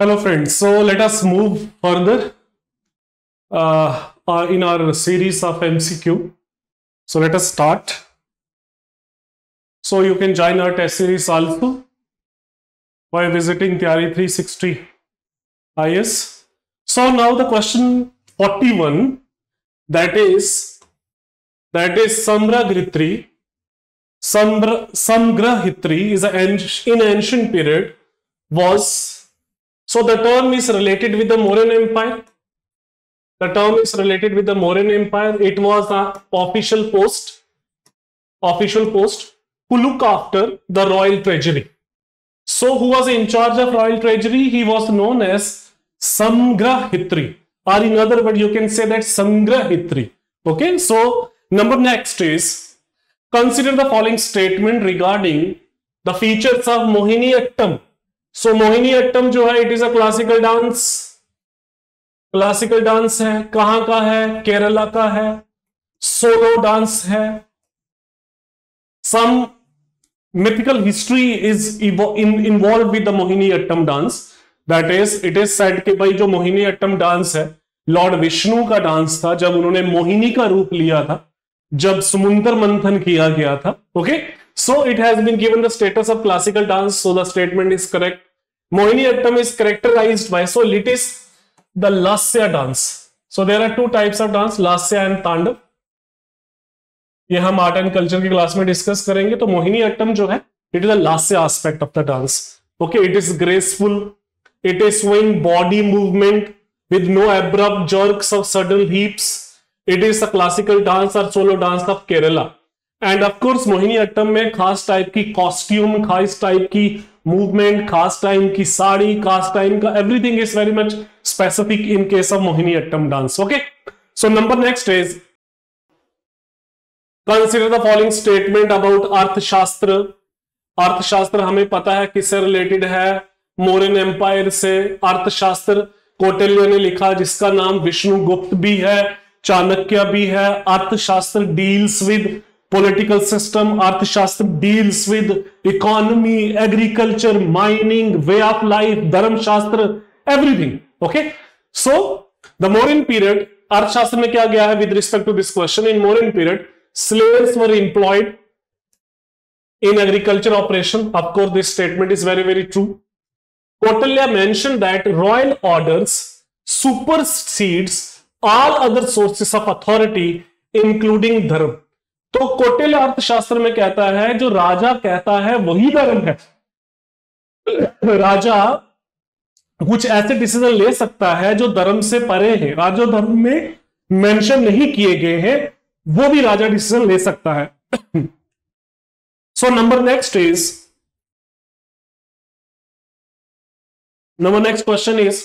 Hello friends, so let us move further in our series of MCQ. So let us start. So you can join our test series also by visiting Tyari 360 IS. So now the question 41, that is Samgrahitri. Samgrahitri is in ancient period was. So the term is related with the Mauryan Empire. The term is related with the Mauryan Empire. It was the official post who look after the royal treasury. So who was in charge of royal treasury? He was known as Samgrahitri, or in other words, you can say that Samgrahitri. Okay. So number next is, consider the following statement regarding the features of Mohiniyattam. So Mohiniyattam जो है, it is a classical dance है. कहां का है? केरला का है. Solo dance है. सम mythical history is involved with the Mohiniyattam dance. That is, it is said कि भाई जो मोहिनीअट्टम डांस है लॉर्ड विष्णु का डांस था जब उन्होंने मोहिनी का रूप लिया था, जब समुद्र मंथन किया गया था. Okay, so it has been given the status of classical dance, so the statement is correct. Mohiniyattam is characterized by, so it is the Lasya dance. So there are two types of dance, Lasya and Tandav. ये हम art and culture की class में discuss करेंगे. तो मोहिनीअट्टम जो है, it is a lasya aspect of the dance. Okay, it is graceful, it is swing body movement with no abrupt jerks or sudden leaps. It is a classical dance or solo dance of Kerala. And of course Mohiniyattam में खास type की costume, खास type की movement, खास type की साड़ी, खास type का everything is very much specific in case of Mohiniyattam dance. Okay, so number next is, consider the following statement about अर्थशास्त्र. अर्थशास्त्र हमें पता है किससे रिलेटेड है? मौर्यन एम्पायर से. अर्थशास्त्र कौटिल्य ने लिखा, जिसका नाम विष्णुगुप्त भी है, चाणक्य भी है. अर्थशास्त्र डील्स विद political system. अर्थशास्त्र deals with economy, agriculture, mining, way of life, धर्मशास्त्र, everything. Okay, so the Mauryan period, अर्थशास्त्र में क्या गया है with respect to this question? In Mauryan period, slaves were employed in agriculture operation. Of course, this statement is very, very true. Kautilya mentioned that royal orders supersedes all other sources of authority, including dharma. तो कौटिल्य अर्थशास्त्र में कहता है, जो राजा कहता है वही धर्म है. राजा कुछ ऐसे डिसीजन ले सकता है जो धर्म से परे है, राजा धर्म में मेंशन नहीं किए गए हैं, वो भी राजा डिसीजन ले सकता है. So number next question is,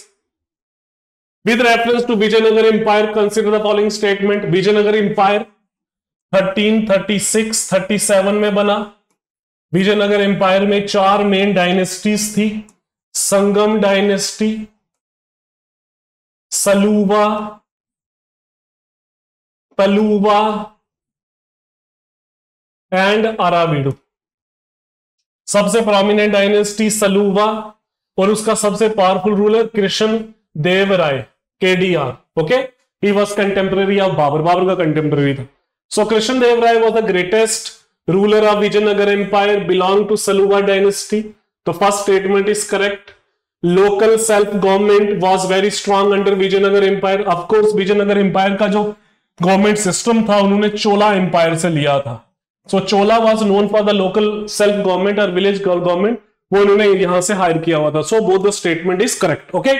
with reference to Vijayanagara empire consider the following statement. Vijayanagara empire 1336-37 में बना. विजयनगर एम्पायर में 4 मेन डायनेस्टीज थी: संगम डायनेस्टी, सलूबा, तलूबा एंड अराविडु. सबसे प्रोमिनेंट डायनेस्टी सलूबा, और उसका सबसे powerful ruler Krishna Deva Raya, KDR. Okay, he was contemporary of Babur. Babur का कंटेम्पररी था. So Krishnadev Rai was the greatest ruler of Vijayanagar Empire, belonged to Saluva dynasty. The first statement is correct. Local self-government was very strong under Vijayanagar Empire. Of course, Vijayanagar Empire का जो government system था, उन्होंने चोला empire से लिया था. So Chola was known for the local self-government or village government. वो उन्होंने यहां से hire किया हुआ था. So both the statement is correct. Okay.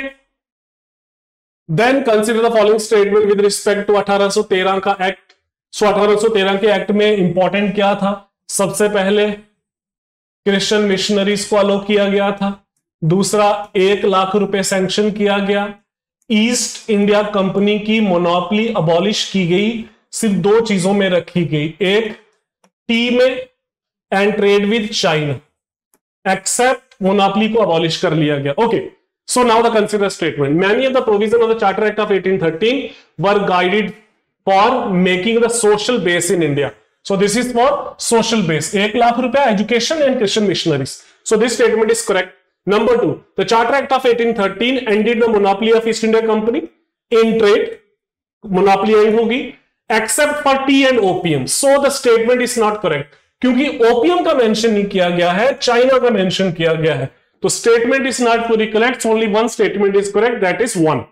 Then consider the following statement with respect to 1813 का act. सो 1813 के एक्ट में इंपॉर्टेंट क्या था? सबसे पहले क्रिश्चियन मिशनरीज को अलो किया गया था. दूसरा, 1 लाख रुपए सैंक्शन किया गया. ईस्ट इंडिया कंपनी की मोनोपोली अबॉलिश की गई. सिर्फ 2 चीजों में रखी गई, एक टी में and trade with China. Except monopoly को अबॉलिश कर लिया गया. Okay, so now the consider statement. Many of the provision of the charter act of 1813 were guided for making the social base in India. So this is for social base. 1 lakh रुपया education and Christian missionaries. So this statement is correct. Number 2, the Charter Act of 1813 ended the monopoly of East India Company in trade. Monopoly end होगी except for tea and OPM. So the statement is not correct, क्योंकि OPM का mention नहीं किया गया है, China का mention किया गया है. तो statement is not fully correct. Only one statement is correct, that is 1.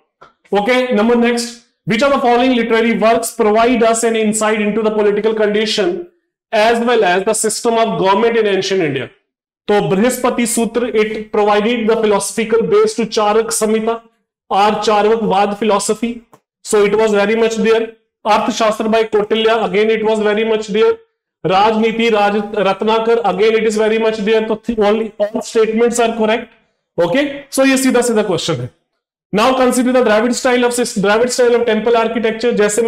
Okay, number next. Which of the following literary works provide us an insight into the political condition as well as the system of government in ancient India? तो बृहस्पति सूत्र, it provided the philosophical base to Charak Samhita or चार्वकवाद philosophy. So it was very much there. अर्थशास्त्र by Kautilya, again it was very much there. राजनीति Ratnakar, again it is very much there. तो only all statements are correct. Okay, so ये सीधा सीधा question है. Now consider the Dravida style of temple architecture. जैसे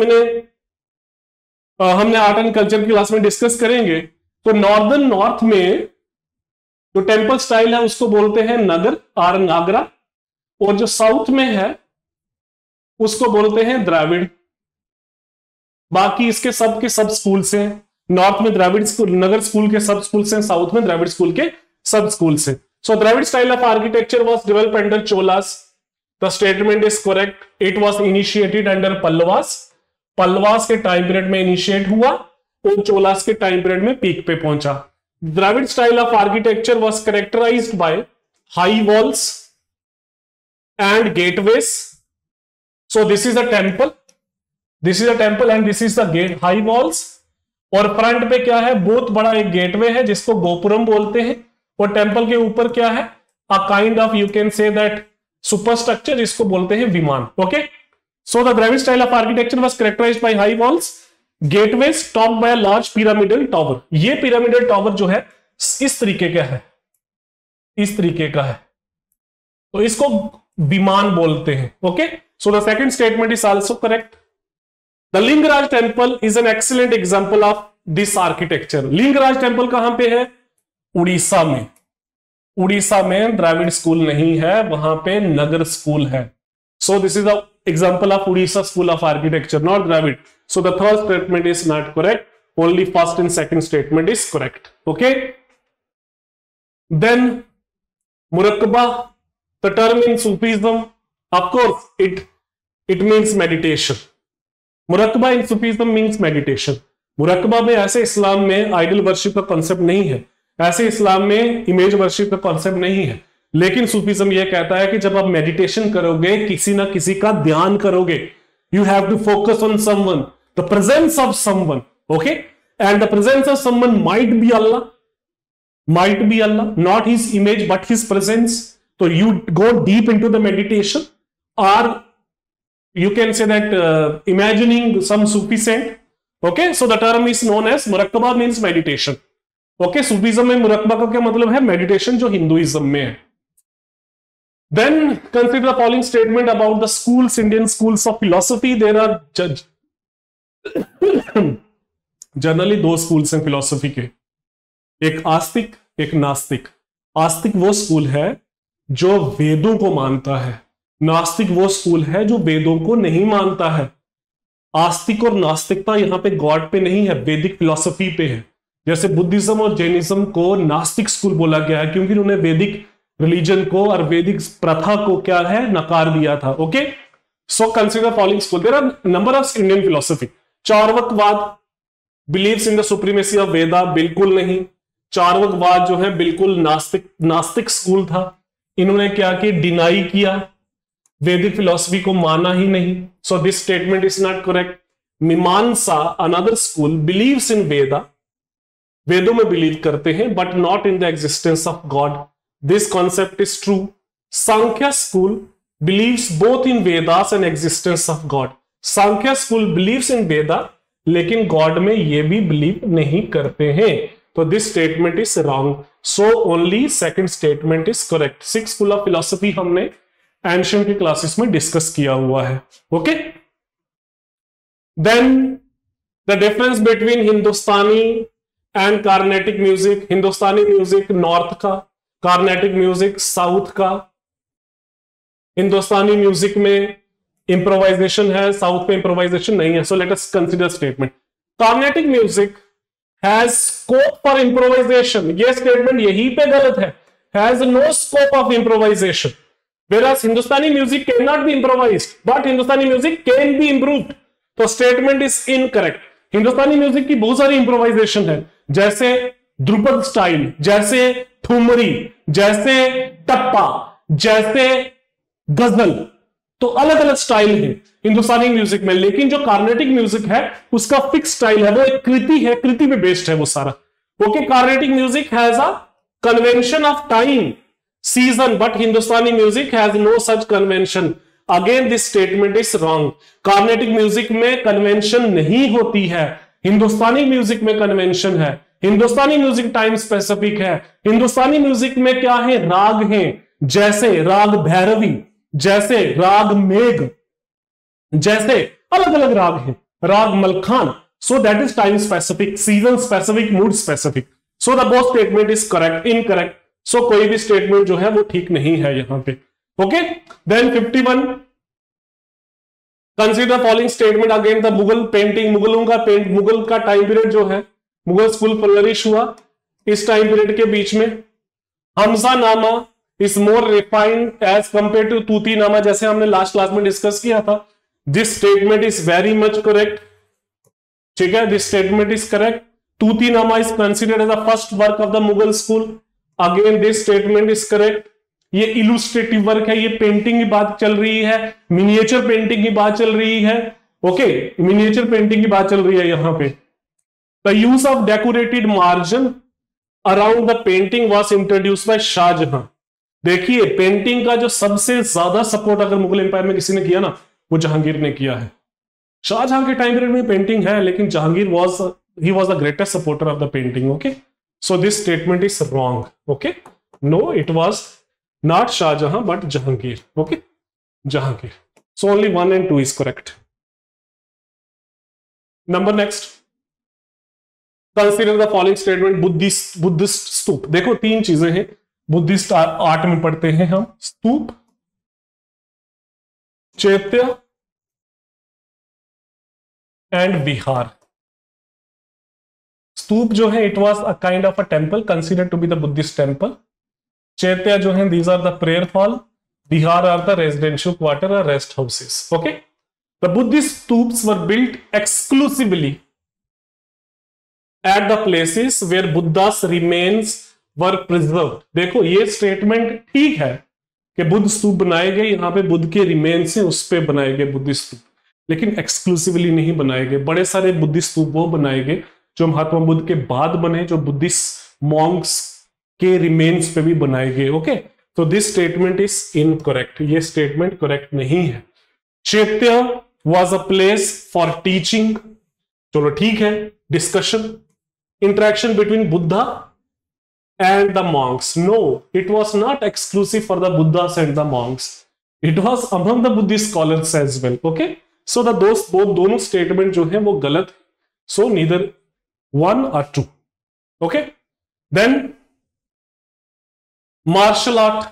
हमने art and culture की class में डिस्कस करेंगे, तो नॉर्दर्न नॉर्थ में जो टेम्पल स्टाइल है उसको बोलते हैं नगर और नागरा, और जो साउथ में है उसको बोलते हैं द्रविड़. बाकी इसके सब के सब स्कूल्स हैं. नॉर्थ में द्रविड़ स्कूल, नगर स्कूल के सब स्कूल्स हैं, साउथ में द्रविड़ स्कूल के सब स्कूल्स हैं. So Dravida style of architecture was developed under Cholas. The statement is correct. It was initiated under Pallavas. Pallavas के टाइम पीरियड में इनिशिएट हुआ और चोलास के टाइम पीरियड में पीक पे पहुंचा. Dravida style of architecture was characterized by high walls and gateways. So this is a temple. This is a temple and this is the gate. High walls और front पे क्या है, बहुत बड़ा एक गेटवे है जिसको गोपुरम बोलते हैं, और टेम्पल के ऊपर क्या है, a kind of you can say that superstructure, जिसको बोलते हैं vimana. Okay, so the Dravida style of architecture was characterized by high walls, gateways, topped by a large pyramidal tower. ये पिरामिडल टावर जो है इस तरीके का है, इस तरीके का है, तो इसको विमान बोलते हैं. Okay, so the second statement is also correct. The Lingaraj temple is an excellent example of this architecture. Lingaraj temple कहां पे है? उड़ीसा में. उड़ीसा में द्रविड़ स्कूल नहीं है, वहां पे नगर स्कूल है. So this is the example of Orissa school of architecture, not Dravida. So the third statement is not correct. Only first and second statement is correct. Okay, then मुरक्कबा, the term in Sufism, of course it means meditation. मुरक्कबा in Sufism means meditation. मुरक्कबा में ऐसे इस्लाम में idol worship का concept नहीं है, ऐसे इस्लाम में इमेज वर्शिप का कॉन्सेप्ट नहीं है, लेकिन सूफीज्म यह कहता है कि जब आप मेडिटेशन करोगे, किसी ना किसी का ध्यान करोगे, you have to focus on someone, the presence of someone. Okay, and the presence of someone might be Allah, not his image but his presence. तो you go deep into the meditation, और you can say that imagining some Sufi saint. Okay, so the term is known as मुरक्कबा means meditation. Okay, Sufism में मुरक्कबा का क्या मतलब है? Meditation, जो Hinduism में है. Then consider the following statement about the schools, Indian schools of philosophy. There are generally दो schools हैं फिलोसफी के, एक आस्तिक, एक नास्तिक. आस्तिक वो स्कूल है जो वेदों को मानता है, नास्तिक वो स्कूल है जो वेदों को नहीं मानता है. आस्तिक और नास्तिकता यहां पे गॉड पे नहीं है, वैदिक फिलॉसफी पे है. जैसे बुद्धिज्म और जैनिज्म को नास्तिक स्कूल बोला गया है, क्योंकि उन्होंने वैदिक रिलीजन को और वैदिक प्रथा को क्या है, नकार दिया था. Okay, so consider following school. There are number of Indian philosophy. Charvakavad believes in the supremacy of Veda, बिल्कुल नहीं. चार्वकवाद जो है बिल्कुल नास्तिक स्कूल था. इन्होंने क्या किया, डिनाई किया, वैदिक फिलॉसफी को माना ही नहीं. So this statement is not correct. Mimamsa, another school, believes in Veda, वेदों में बिलीव करते हैं, but not in the existence of God. This concept is true. Samkhya school believes both in Vedas and existence of God. Samkhya school believes in Veda, लेकिन God में ये भी believe नहीं करते हैं. तो this statement is wrong. So only second statement is correct. 6 school of philosophy हमने ancient की क्लासेस में डिस्कस किया हुआ है. Okay, then the difference between Hindustani and Carnatic music. Hindustani music north का, कार्नेटिक म्यूजिक साउथ का. हिंदुस्तानी म्यूजिक में इंप्रोवाइजेशन है, साउथ में इंप्रोवाइजेशन नहीं है. So let us consider statement. Carnatic music has scope for improvisation. ये स्टेटमेंट यहीं पे गलत है. has no scope of improvisation, whereas Hindustani music cannot be improvised, but Hindustani music can be improved. तो statement is incorrect. Hindustani music की बहुत सारी improvisation है, जैसे ध्रुपद स्टाइल, जैसे ठुमरी, जैसे टप्पा, जैसे गजल, तो अलग अलग स्टाइल है हिंदुस्तानी म्यूजिक में। लेकिन जो कार्नेटिक म्यूजिक है उसका फिक्स स्टाइल है, वो एक कृति है, कृति पे बेस्ड है वो सारा। Okay, Carnatic music has a convention of time, season, but Hindustani music has no such convention. Again this statement is wrong. Carnatic music में कन्वेंशन नहीं होती है, हिंदुस्तानी म्यूजिक में कन्वेंशन है। हिंदुस्तानी म्यूजिक टाइम स्पेसिफिक है। हिंदुस्तानी म्यूजिक में क्या है, राग हैं, जैसे राग भैरवी, जैसे राग मेघ, जैसे अलग अलग राग हैं, राग Malkhan. So that is time specific, season specific, mood specific. So the both statement is correct, incorrect. So कोई भी स्टेटमेंट जो है वो ठीक नहीं है यहां पे। Okay, then 51, consider following statement again the Mughal painting. Mughal का टाइम पीरियड जो है, मुगल स्कूल फ्लरिश हुआ इस टाइम पीरियड के बीच में। Hamzanama is more refined as compared to Tutinama, जैसे हमने लास्ट क्लास में डिस्कस किया था। This statement is very much correct, ठीक है, this statement is correct. Tutinama is considered as the first work of the Mughal school, again this statement is correct. ये illustrative work है, ये पेंटिंग की बात चल रही है, मिनिएचर पेंटिंग की बात चल रही है। ओके, मिनिएचर पेंटिंग की बात चल रही है यहां पे। The use of decorated margin around the painting was introduce by Shahjahan. देखिए, पेंटिंग का जो सबसे ज्यादा सपोर्ट अगर मुगल एम्पायर में किसी ने किया ना, वो जहांगीर ने किया है। शाहजहां के टाइम पीरियड में पेंटिंग है, लेकिन Jahangir was the greatest supporter of the painting. Okay, so this statement is wrong. Okay, no, it was not Shahjahan but Jahangir. Okay, Jahangir. So only 1 and 2 is correct. Number next, consider the following statement. Buddhist स्तूप। देखो, तीन चीजें हैं Buddhist art में पढ़ते हैं हम, स्तूप, चैत्य and विहार। स्तूप जो है, it was a kind of a temple considered to be the Buddhist temple. Chaitya जो है, these are the prayer hall, Vihar are the residential quarter or rest houses. Okay, the Buddhist stoops were built exclusively at the places where Buddha's remains were preserved. देखो, ये statement ठीक है कि बुद्ध स्तूप बनाए गए, यहां पे बुद्ध के रिमेन्स हैं, उस पे बनाए गए बुद्धिस्ट स्तूप, लेकिन एक्सक्लूसिवली नहीं बनाए गए। बड़े सारे बुद्धिस्ट स्तूप वो बनाए गए जो महात्मा बुद्ध के बाद बने, जो बुद्धिस्ट मॉन्क्स के रिमेन्स पे भी बनाए गए। ओके, तो दिस स्टेटमेंट इज इनकरेक्ट, ये स्टेटमेंट करेक्ट नहीं है। Chaitya was a place for teaching, चलो ठीक है, discussion, interaction between Buddha and the monks. No, it was not exclusive for the Buddhas and the monks, it was among the Buddhist scholars as well. Okay, so the दोनों statement जो है वो गलत है। So neither 1 or 2. Okay, then martial art.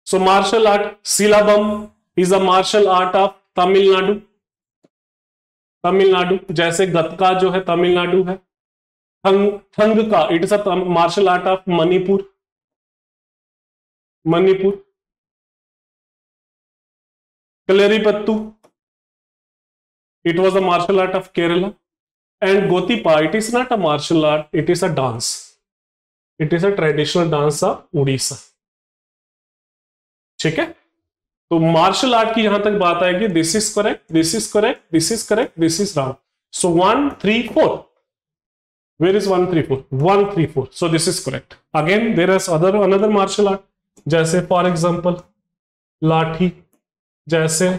So martial art, Silabam is a martial art of Tamil Nadu. Tamil Nadu, जैसे गतका जो है तमिलनाडु है। थंग का, it is a martial art of Manipur, Manipur. Kalaripayattu, it was a martial art of Kerala. And Gotipua, it is not a martial art, it is a dance, it is a traditional dance of Orissa. ठीक है, तो martial art की यहां तक बात आएगी, this is correct, this is correct, this is correct, this is wrong. So 1 3 4, where is 1 3 4? 1 3 4, so this is correct. Again there is another martial art, जैसे for example lathi, जैसे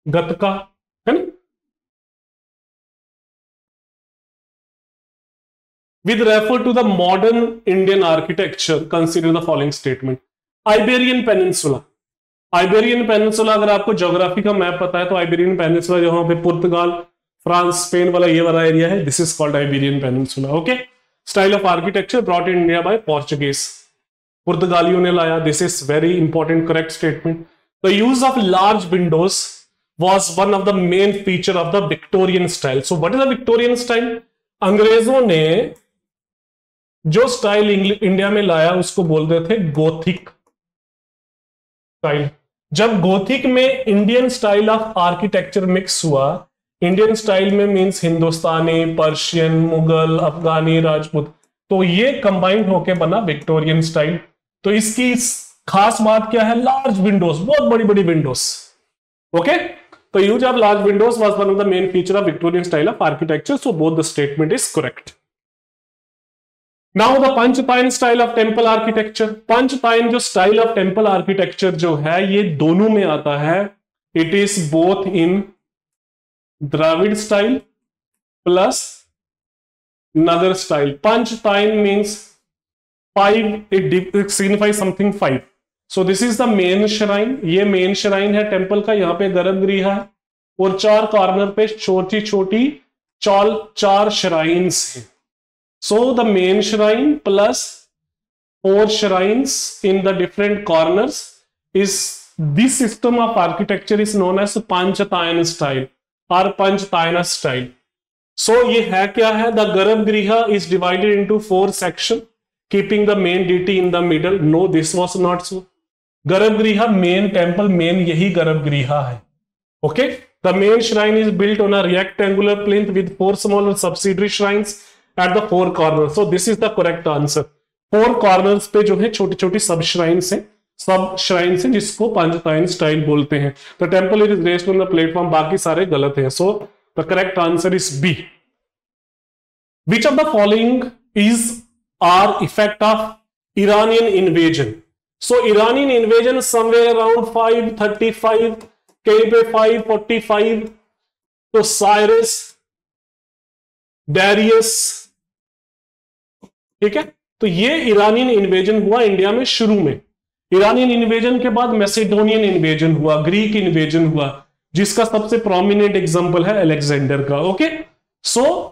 गतका, है ना। With refer to the modern Indian architecture, consider the following statement. Iberian Peninsula. Iberian Peninsula, अगर आपको geography का map पता है तो Iberian Peninsula जहां पे पुर्तगाल, फ्रांस, स्पेन वाला ये वाला एरिया है, this is called Iberian Peninsula. Okay, style of architecture brought in India by Portuguese, पुर्तगालियों ने लाया। This is very important correct statement. The use of large Windows was one of the main feature of the Victorian style. So what is the Victorian style? अंग्रेजों ने जो style India में लाया उसको बोलते थे गोथिक स्टाइल। जब Gothic में Indian style of architecture mix हुआ, इंडियन स्टाइल में मींस हिंदुस्तानी, पर्शियन, मुगल, अफगानी, राजपूत, तो ये कंबाइंड होके बना विक्टोरियन स्टाइल। तो इसकी खास बात क्या है? लार्ज विंडोज, बहुत बड़ी बड़ी विंडोज। ओके, तो use of large windows was one of the main feature of Victorian style of architecture, so both the statement is correct. Now the Panchayatana style of temple architecture. Panchayatana जो style of temple architecture जो है ये दोनों में आता है। It is both in Dravida style plus Nagar style. Panchayatana means 5, it signifies something 5. So this is the main shrine. ये main shrine है टेम्पल का, यहाँ पे गर्भगृह है और 4 कॉर्नर पे छोटी छोटी 4 श्राइन्स हैं। So the main shrine plus 4 shrines in the different corners is this system of architecture is known as Panchatayan style or Panchatayan style. So ये है क्या है? The गर्भगृह is divided into 4 sections, keeping the main deity in the middle. No, this was not so. गर्भगृह main temple, main यही गर्भगृह है। Okay, the main shrine is built on a rectangular plinth with 4 smaller subsidiary shrines at the 4 corners. So this is the correct answer. 4 corners पे जो है छोटी छोटी सब श्राइन्स हैं, सब श्राइन्स हैं जिसको पंचतायन स्टाइल बोलते हैं। The temple is raised on the platform, बाकी सारे गलत हैं। So the correct answer is B. Which of the following is are effect of Iranian invasion? So Iranian invasion somewhere around 535, कहीं पे 545, तो साइरस, डैरियस, ठीक है, तो ये इरानियन इन्वेजन हुआ इंडिया में शुरू में। इरानियन इन्वेजन के बाद मैसेडोनियन इन्वेजन हुआ, ग्रीक इन्वेजन हुआ, जिसका सबसे प्रोमिनेंट एग्जांपल है अलेक्जेंडर का। ओके, सो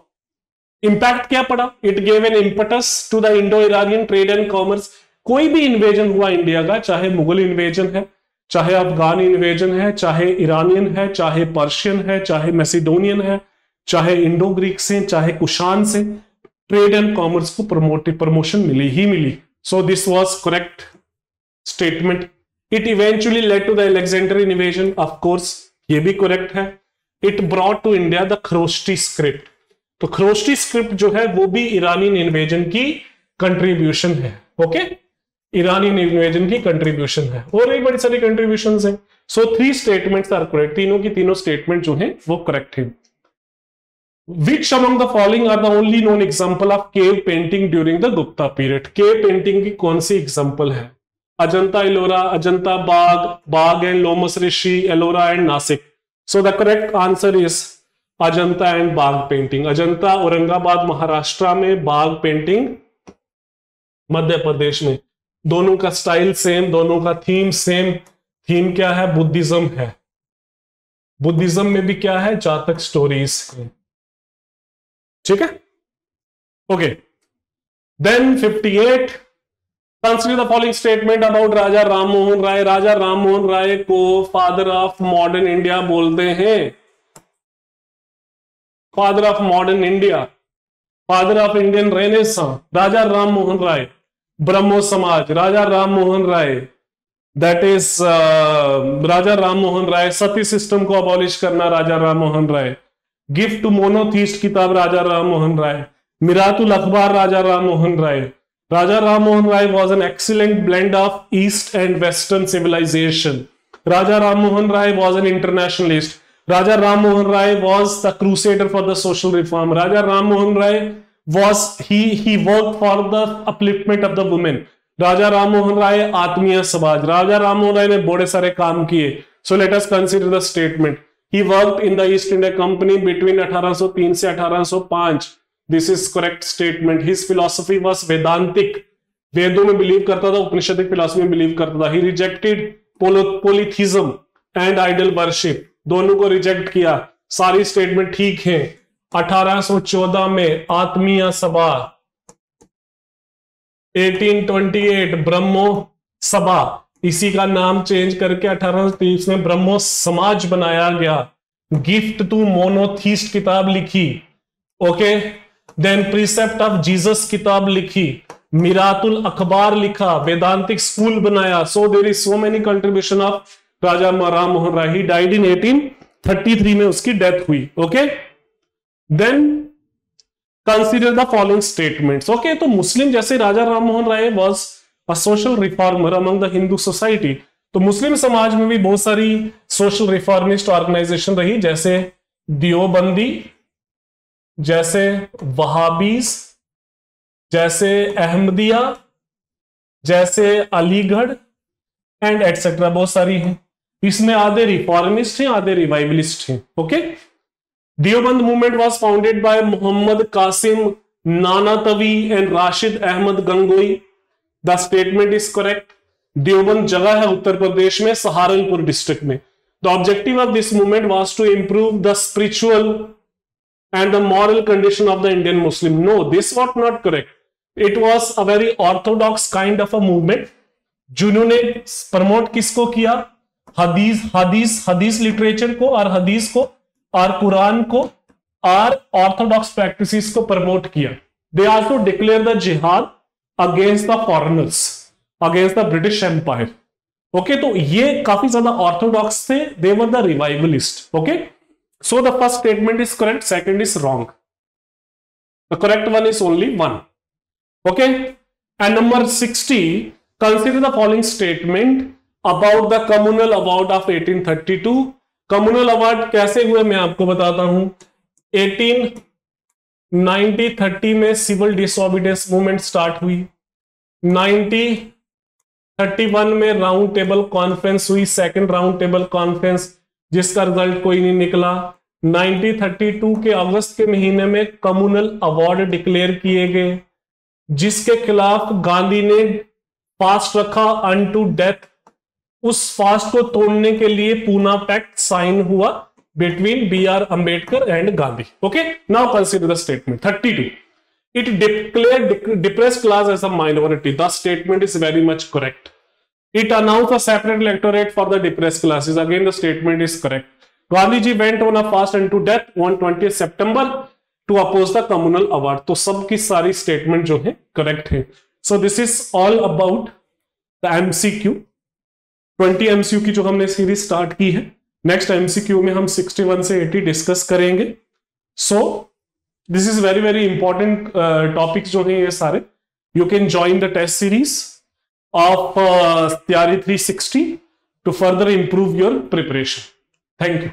इंपैक्ट क्या पड़ा? It gave an impetus to the Indo Iranian trade and commerce. कोई भी इन्वेजन हुआ इंडिया का, चाहे मुगल इन्वेजन है, चाहे अफगान इन्वेजन है, चाहे ईरानियन है, चाहे पर्शियन है, चाहे मैसेडोनियन है, चाहे इंडो ग्रीक से, चाहे कुशान से, ट्रेड एंड कॉमर्स को प्रमोशन मिली ही मिली। So this was correct statement. It eventually led to the Alexander invasion, of course ये भी करेक्ट है। It brought to India the Kharosthi script. तो खरोष्टी स्क्रिप्ट जो है वो भी ईरानियन इन्वेजन की कंट्रीब्यूशन है। ओके, ईरानियन इन्वेजन की कंट्रीब्यूशन है, और भी बड़ी सारी कंट्रीब्यूशंस हैं। सो 3 स्टेटमेंट्स आर करेक्ट, तीनों की तीनों स्टेटमेंट जो है वो करेक्ट है। Which among the following are the only known example of cave painting during the Gupta period? Cave painting की कौन सी एग्जांपल है? Ajanta Ellora, Ajanta Bagh, Bagh and Lomas Rishi, Ellora and Nasik. So the correct answer is Ajanta and Bagh painting. Ajanta Aurangabad Maharashtra में, बाग पेंटिंग मध्य प्रदेश में। दोनों का स्टाइल सेम, दोनों का थीम सेम। थीम क्या है? बुद्धिज्म है। बुद्धिज्म में भी क्या है? जातक स्टोरीज है। ठीक है, okay. Then 58, consider the following statement about Raja Rammohan Roy. Raja Rammohan Roy को फादर ऑफ मॉडर्न इंडिया बोलते हैं। Father of modern India, father of Indian renaissance, Raja Rammohan Roy. Brahmo Samaj, Raja Rammohan Roy, that is Raja Rammohan Roy. Sati system को अबॉलिश करना, Raja Rammohan Roy. Gift to monotheist किताब, Raja Rammohan Roy. Miratul Akhbar, Raja Rammohan Roy. Raja Rammohan Roy was N excellent blend of east and western civilisation. Raja Rammohan Roy was an internationalist. Raja Rammohan Roy was the crusader for the social reform. Raja Rammohan Roy was he work for the upliftment of the women. Raja Rammohan Roy Atmiya Samaj. Raja Rammohan राय ने बड़े सारे काम किए। सो let us consider the statement. He worked in the East India Company between 1803 से 1805. This is correct statement. His philosophy was Vedantic. वेदों में believe करता था, उपनिषदिक फिलॉसफी में बिलीव करता था। He rejected polytheism and idol worship. दोनों को रिजेक्ट किया। सारी स्टेटमेंट ठीक है। 1814 में आत्मीय सभा, 1828 ब्रह्मो सभा, इसी का नाम चेंज करके 1830 में ब्रह्मो समाज बनाया गया। गिफ्ट टू मोनोथीस्ट किताब लिखी। Okay, then precept of Jesus किताब लिखी, मिरातुल अखबार लिखा, वेदांतिक स्कूल बनाया. So there is so many contribution of Raja Ram Mohan Roy. He died in 1833 में उसकी डेथ हुई. Okay, then consider the following statements. Okay, तो मुस्लिम जैसे Raja Ram Mohan Roy was a social reformer among the Hindu society, तो मुस्लिम समाज में भी बहुत सारी सोशल रिफॉर्मिस्ट ऑर्गेनाइजेशन रही, जैसे दियोबंदी, जैसे वहाबीज, जैसे अहमदिया, जैसे अलीगढ़ एंड एटसेट्रा, बहुत सारी हैं. इसमें आधे रिफॉर्मिस्ट हैं, आधे रिवाइवलिस्ट हैं. Okay, Deoband movement was founded by Mohammad Qasim Nanautavi and Rashid Ahmad Gangohi. The statement is correct. Deoband जगह है उत्तर प्रदेश में, सहारनपुर डिस्ट्रिक्ट में. The objective of this movement was to improve the spiritual and the moral condition of the Indian Muslim. No, this what not correct. It was a very orthodox kind of a movement. जिन्होंने promote किसको किया? हदीस literature को और हदीस को और कुरान को और ऑर्थोडॉक्स प्रैक्टिसेस को प्रमोट किया. दे आल्सो डिक्लेयर द जिहाद against the foreigners, against the British empire. Okay, तो ये काफी ज्यादा ऑर्थोडॉक्स थे. They were the revivalist. Okay, so the first statement is correct, second is wrong. The correct one is only one. Okay, and number 60, consider the following statement about the communal award of 1832. Communal award कैसे हुए मैं आपको बताता हूं. 1890-30 में civil disobedience movement start हुई. 1931 में round table conference हुई, सेकंड राउंड टेबल कॉन्फ्रेंस, जिसका रिजल्ट कोई नहीं निकला. 1932 के अगस्त के महीने में कम्युनल अवार्ड डिक्लेयर किए गए, जिसके खिलाफ गांधी ने फास्ट रखा अनटू डेथ. उस फास्ट को तोड़ने के लिए पूना पैक्ट साइन हुआ between B R. Ambedkar and Gandhi. Okay, now consider the statement 32. It declared depressed class as a minority. The statement is very much correct. It announced a separate electorate for the depressed classes. Again, the statement is correct. Gandhiji went on a fast unto death on 20th September to oppose the communal award. तो सबकी सारी statement जो है correct है. So this is all about the MCQ. 20 MCQ की जो हमने series start की है. नेक्स्ट MCQ में हम 61 से 80 डिस्कस करेंगे. So this is very very important topics जो हैं ये सारे. You can join the test series of Theory 360 to further improve your preparation. Thank you.